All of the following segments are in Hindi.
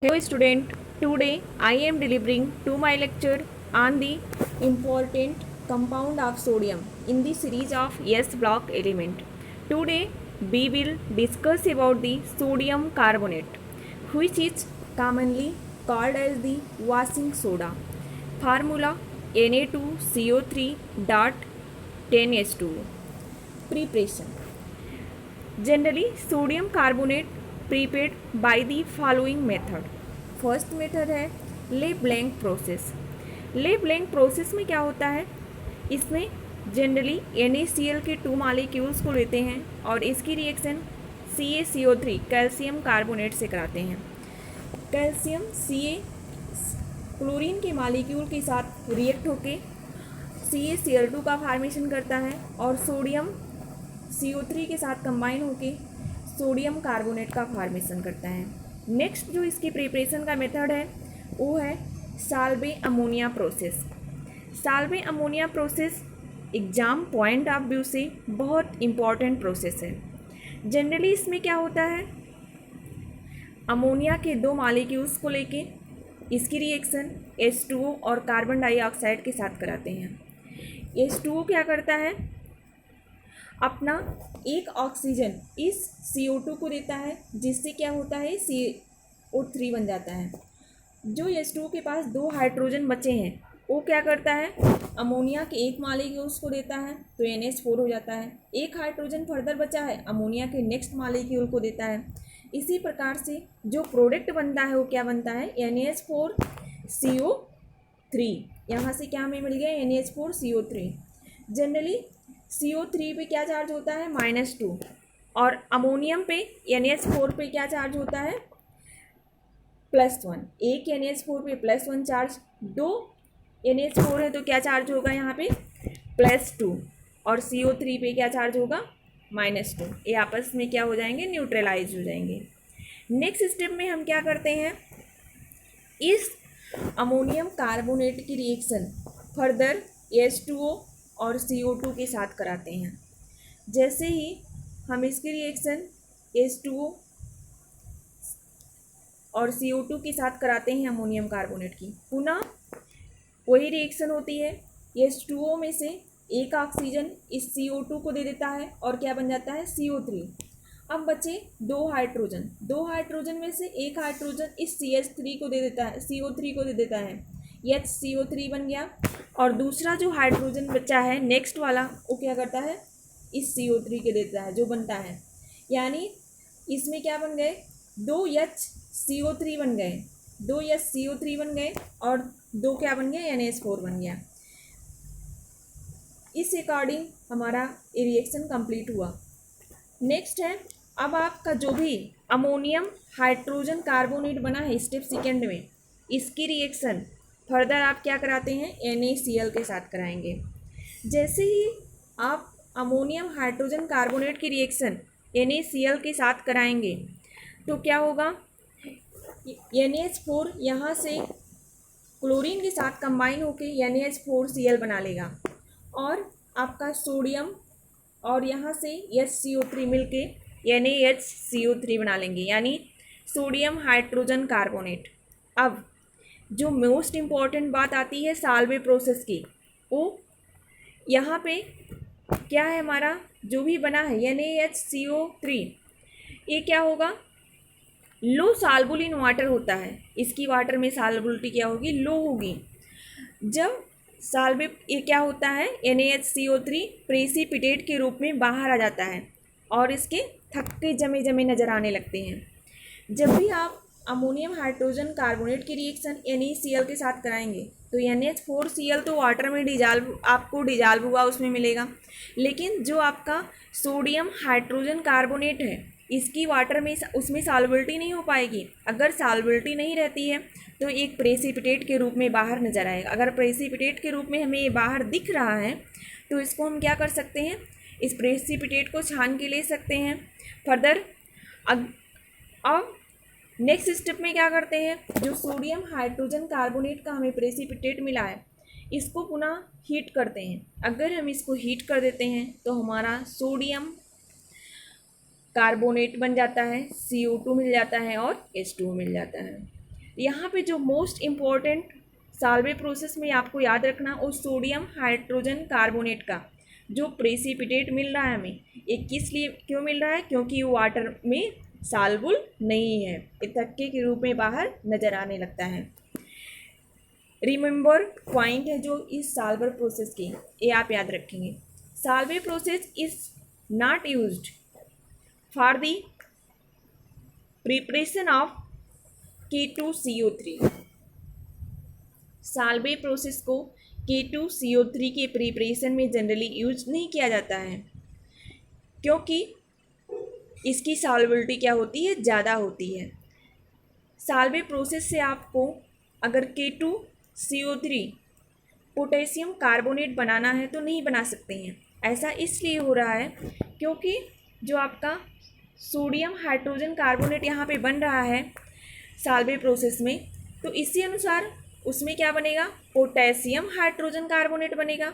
Hello student, today I am delivering to my lecture on the important compound of sodium in the series of S block element. Today we will discuss about the sodium carbonate, which is commonly called as the washing soda. Formula Na2CO3 dot 10H2O. Preparation. Generally, sodium carbonate prepared by the following method. First method है ले ब्लैंक प्रोसेस। ले ब्लैंक प्रोसेस में क्या होता है, इसमें जनरली NaCl के 2 मॉलिक्यूल्स को लेते हैं और इसकी रिएक्शन CaCO3 कैल्शियम कार्बोनेट से कराते हैं। कैल्शियम Ca क्लोरीन के मॉलिक्यूल के साथ रिएक्ट होके CaCl2 का फॉर्मेशन करता है और सोडियम CO3 के साथ कंबाइन होके सोडियम कार्बोनेट का फॉर्मेशन करता है। नेक्स्ट जो इसकी प्रिपरेशन का मेथड है वो है Salve ammonia process. Salve ammonia process exam point of view से बहुत इम्पॉर्टेंट प्रोसेस है। जनरली इसमें क्या होता है, अमोनिया के 2 मॉलिक्यूल्स को लेके इसकी रिएक्शन H2O और कार्बन डाइऑक्साइड के साथ कराते हैं। H2O क्या करता है, अपना एक ऑक्सीजन इस CO2 को देता है, जिससे क्या होता है CO3 बन जाता है। जो H2O के पास 2 हाइड्रोजन बचे हैं वो क्या करता है, अमोनिया के एक मॉलिक्यूल्स को देता है तो NH4 हो जाता है। एक हाइड्रोजन फर्दर बचा है, अमोनिया के नेक्स्ट मॉलिक्यूल को देता है। इसी प्रकार से जो प्रोडक्ट बनता है वो क्या बनता है, NH4CO3। यहाँ से क्या हमें मिल गया, NH4CO3। जनरली CO3 पे क्या चार्ज होता है, -2, और अमोनियम पे NH4 पे क्या चार्ज होता है, +1। एक NH4 पे +1 चार्ज, 2 NH4 है तो क्या चार्ज होगा यहाँ पे +2, और CO3 पे क्या चार्ज होगा -2। ये आपस में क्या हो जाएंगे, न्यूट्रलाइज हो जाएंगे। नेक्स्ट स्टेप में हम क्या करते हैं, इस अमोनियम कार्बोनेट की रिएक्शन फर्दर H2O और CO2 के साथ कराते हैं। जैसे ही हम इसकी रिएक्शन H2O और CO2 के साथ कराते हैं अमोनियम कार्बोनेट की, पुनः वही रिएक्शन होती है। H2O में से एक ऑक्सीजन इस CO2 को दे देता है और क्या बन जाता है, CO3। अब बचे 2 हाइड्रोजन, 2 हाइड्रोजन में से एक हाइड्रोजन इस CH3 को दे देता है, CO3 को दे देता है, HCO3 बन गया। और दूसरा जो हाइड्रोजन बचा है नेक्स्ट वाला, वो क्या करता है, इस CO3 के देता है, जो बनता है, यानी इसमें क्या बन गए, 2HCO3 बन गए, 2HCO3 बन गए और 2 क्या बन गया, NH4 बन गया। इस अकॉर्डिंग हमारा ये रिएक्शन कंप्लीट हुआ। नेक्स्ट है, अब आपका जो भी अमोनियम हाइड्रोजन कार्बोनेट बना है स्टेप सेकेंड में, इसकी रिएक्शन फर्दर आप क्या कराते हैं, NaCl के साथ कराएंगे। जैसे ही आप अमोनियम हाइड्रोजन कार्बोनेट की रिएक्शन NaCl के साथ कराएंगे तो क्या होगा, NH4 यहाँ से क्लोरीन के साथ कंबाइन होकर NH4Cl बना लेगा और आपका सोडियम और यहाँ से HCO3 मिलके NaHCO3 बना लेंगे, यानी सोडियम हाइड्रोजन कार्बोनेट। अब जो मोस्ट इम्पॉर्टेंट बात आती है साल्वे प्रोसेस की, वो यहाँ पे क्या है, हमारा जो भी बना है NaHCO3, ये क्या होगा, लो सॉल्युबल इन वाटर होता है। इसकी वाटर में सॉल्युबिलिटी क्या होगी, लो होगी। जब सॉल्वे ये क्या होता है, NaHCO3 प्रेसिपिटेट के रूप में बाहर आ जाता है और इसके थक्के जमे जमे नज़र आने लगते हैं। जब भी आप अमोनियम हाइड्रोजन कार्बोनेट की रिएक्शन NaCl के साथ कराएंगे तो NH4Cl तो वाटर में आपको डिजॉल्व हुआ उसमें मिलेगा, लेकिन जो आपका सोडियम हाइड्रोजन कार्बोनेट है इसकी वाटर में उसमें सॉल्युबिलिटी नहीं हो पाएगी। अगर सॉल्युबिलिटी नहीं रहती है तो एक प्रेसिपिटेट के रूप में बाहर नज़र आएगा। अगर प्रेसिपिटेट के रूप में हमें ये बाहर दिख रहा है तो इसको हम क्या कर सकते हैं, इस प्रेसिपिटेट को छान के ले सकते हैं फर्दर। अब नेक्स्ट स्टेप में क्या करते हैं, जो सोडियम हाइड्रोजन कार्बोनेट का हमें प्रेसिपिटेट मिला है इसको पुनः हीट करते हैं। अगर हम इसको हीट कर देते हैं तो हमारा सोडियम कार्बोनेट बन जाता है, CO2 मिल जाता है और H2O मिल जाता है। यहाँ पे जो मोस्ट इम्पॉर्टेंट साल्वे प्रोसेस में आपको याद रखना, उस सोडियम हाइड्रोजन कार्बोनेट का जो प्रेसिपिटेट मिल रहा है हमें, ये किस लिए क्यों मिल रहा है, क्योंकि वो वाटर में साल्बुल नहीं है, ये थक्के के रूप में बाहर नज़र आने लगता है। रिमेंबर पॉइंट है जो इस साल्वर प्रोसेस की, ये आप याद रखेंगे। Solvay process is not used for the preparation of K2CO3। Solvay process को K2CO3 के प्रिपरेशन में जनरली यूज नहीं किया जाता है, क्योंकि इसकी सॉल्युबिलिटी क्या होती है, ज़्यादा होती है। साल्वे प्रोसेस से आपको अगर K2CO3 पोटेशियम कार्बोनेट बनाना है तो नहीं बना सकते हैं। ऐसा इसलिए हो रहा है क्योंकि जो आपका सोडियम हाइड्रोजन कार्बोनेट यहाँ पे बन रहा है साल्वे प्रोसेस में, तो इसी अनुसार उसमें क्या बनेगा, पोटेशियम हाइड्रोजन कार्बोनेट बनेगा।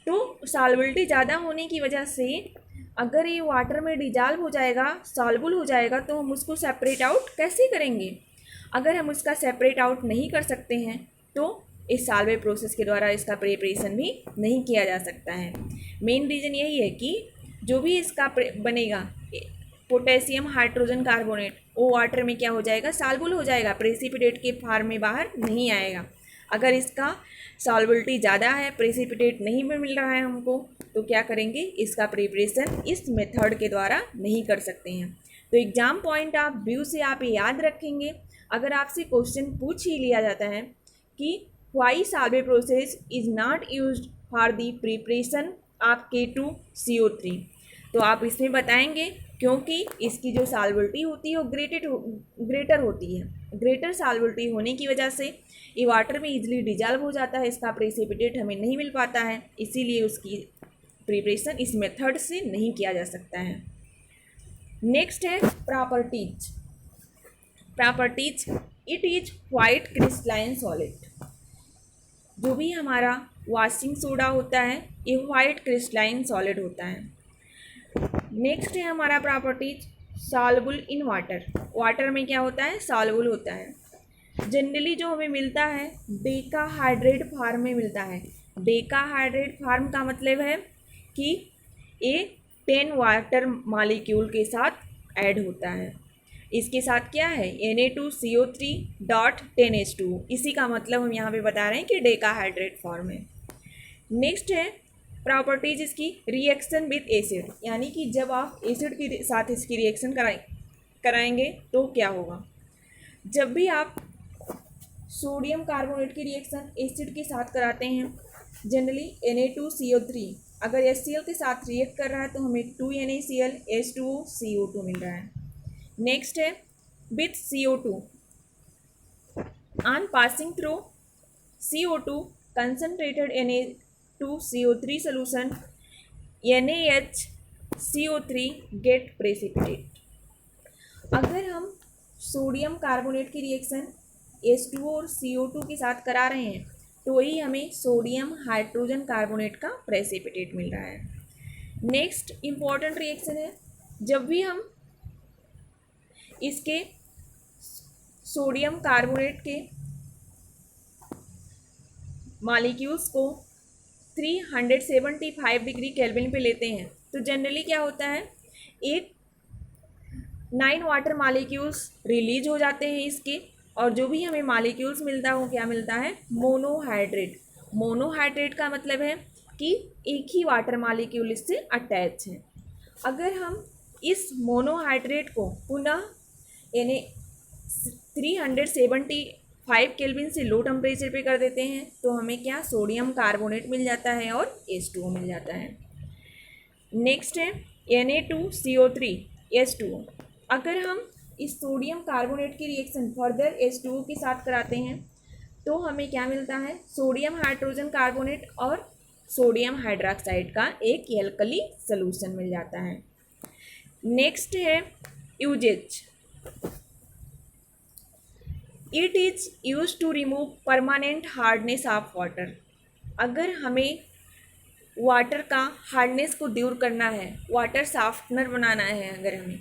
तो सॉल्युबिलिटी ज़्यादा होने की वजह से अगर ये वाटर में डिजॉल्व हो जाएगा, सॉल्युबल हो जाएगा, तो हम उसको सेपरेट आउट कैसे करेंगे। अगर हम उसका सेपरेट आउट नहीं कर सकते हैं तो इस साल्वे प्रोसेस के द्वारा इसका प्रिपरेशन भी नहीं किया जा सकता है। मेन रीज़न यही है कि जो भी इसका बनेगा पोटेशियम हाइड्रोजन कार्बोनेट, वो वाटर में क्या हो जाएगा, सॉल्युबल हो जाएगा, प्रेसिपिटेट के फॉर्म में बाहर नहीं आएगा। अगर इसका सॉल्युबिलिटी ज़्यादा है, प्रेसिपिटेट नहीं मिल रहा है हमको, तो क्या करेंगे, इसका प्रिपरेशन इस मेथड के द्वारा नहीं कर सकते हैं। तो एग्जाम पॉइंट ऑफ व्यू से आप याद रखेंगे, अगर आपसे क्वेश्चन पूछ ही लिया जाता है कि why Solvay process is not used for the preparation of K2CO3, तो आप इसमें बताएंगे क्योंकि इसकी जो सॉल्युबिलिटी होती है वो ग्रेटर होती है। ग्रेटर सॉल्युबिलिटी होने की वजह से ये वाटर में इजीली डिजॉल्व हो जाता है, इसका प्रेसिपिटेट हमें नहीं मिल पाता है, इसीलिए उसकी प्रिपरेशन इस मेथड से नहीं किया जा सकता है। नेक्स्ट है properties. Properties, it is white crystalline solid. जो भी हमारा वॉशिंग सोडा होता है ये वाइट क्रिस्टलाइन सॉलिड होता है। नेक्स्ट है हमारा properties soluble in water. Water में क्या होता है, सॉल्युबल होता है। जनरली जो हमें मिलता है डेकाहाइड्रेट फॉर्म में मिलता है। डेकाहाइड्रेट फॉर्म का मतलब है कि ये 10 वाटर मॉलिक्यूल के साथ ऐड होता है। इसके साथ क्या है, Na2CO3.10H2, इसी का मतलब हम यहाँ पे बता रहे हैं कि डेकाहाइड्रेट फॉर्म है। नेक्स्ट है प्रॉपर्टीज इसकी रिएक्शन विथ एसिड, यानी कि जब आप एसिड के साथ इसकी रिएक्शन कराएंगे तो क्या होगा। जब भी आप सोडियम कार्बोनेट की रिएक्शन एसिड के साथ कराते हैं, जनरली Na2CO3 अगर HCl के साथ रिएक्ट कर रहा है तो हमें 2NaCl H2O CO2 मिल रहा है। नेक्स्ट है with CO2 on passing through CO2 concentrated Na2CO3 solution NaHCO3 get precipitate. अगर हम सोडियम कार्बोनेट की रिएक्शन H2O और CO2 के साथ करा रहे हैं तो वही हमें सोडियम हाइड्रोजन कार्बोनेट का प्रेसिपिटेट मिल रहा है। नेक्स्ट इम्पॉर्टेंट रिएक्शन है, जब भी हम इसके सोडियम कार्बोनेट के मॉलिक्यूल्स को 375 डिग्री केल्विन पे लेते हैं तो जनरली क्या होता है, एक 9 वाटर मॉलिक्यूल्स रिलीज हो जाते हैं इसके, और जो भी हमें मॉलिक्यूल्स मिलता है वो क्या मिलता है, मोनोहाइड्रेट। मोनोहाइड्रेट का मतलब है कि एक ही वाटर मॉलिक्यूल इससे अटैच है। अगर हम इस मोनोहाइड्रेट को पुनः यानी 375 केल्विन से लो टेम्परेचर पे कर देते हैं तो हमें क्या, सोडियम कार्बोनेट मिल जाता है और H2O मिल जाता है। नेक्स्ट है Na2CO3 H2O। अगर हम इस सोडियम कार्बोनेट की रिएक्शन फर्दर H2O के साथ कराते हैं तो हमें क्या मिलता है, सोडियम हाइड्रोजन कार्बोनेट और सोडियम हाइड्रोक्साइड का एक एल्कली सॉल्यूशन मिल जाता है। नेक्स्ट है uses. It is use to remove permanent hardness of water. अगर हमें वाटर का हार्डनेस को दूर करना है, वाटर सॉफ्टनर बनाना है अगर हमें,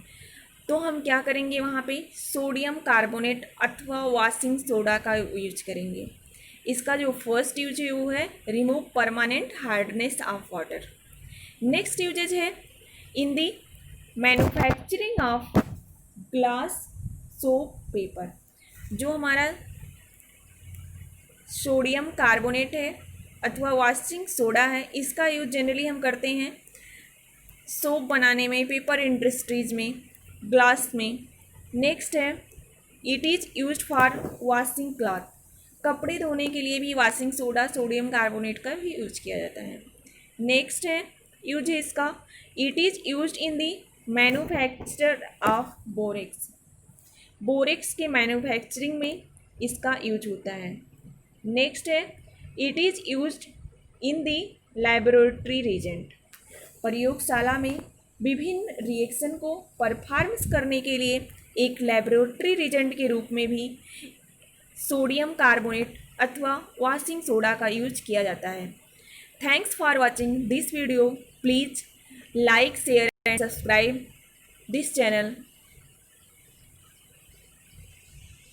तो हम क्या करेंगे, वहाँ पे सोडियम कार्बोनेट अथवा वॉशिंग सोडा का यूज करेंगे। इसका जो फर्स्ट यूज है वो है remove permanent hardness of water. Next uses है in the manufacturing of glass soap paper. जो हमारा सोडियम कार्बोनेट है अथवा वॉशिंग सोडा है, इसका यूज जनरली हम करते हैं सोप बनाने में, पेपर इंडस्ट्रीज में, ग्लास में। नेक्स्ट है it is used for washing cloth. कपड़े धोने के लिए भी वॉशिंग सोडा सोडियम कार्बोनेट का भी यूज किया जाता है। नेक्स्ट है यूज है इसका, it is used in the manufacture of borax. Borax के मैन्युफैक्चरिंग में इसका यूज होता है। नेक्स्ट है it is used in the laboratory reagent. प्रयोगशाला में विभिन्न रिएक्शन को परफॉर्म्स करने के लिए एक लैबोरेटरी रिएजेंट के रूप में भी सोडियम कार्बोनेट अथवा वॉशिंग सोडा का यूज किया जाता है। Thanks for watching this video. Please like share and subscribe this channel.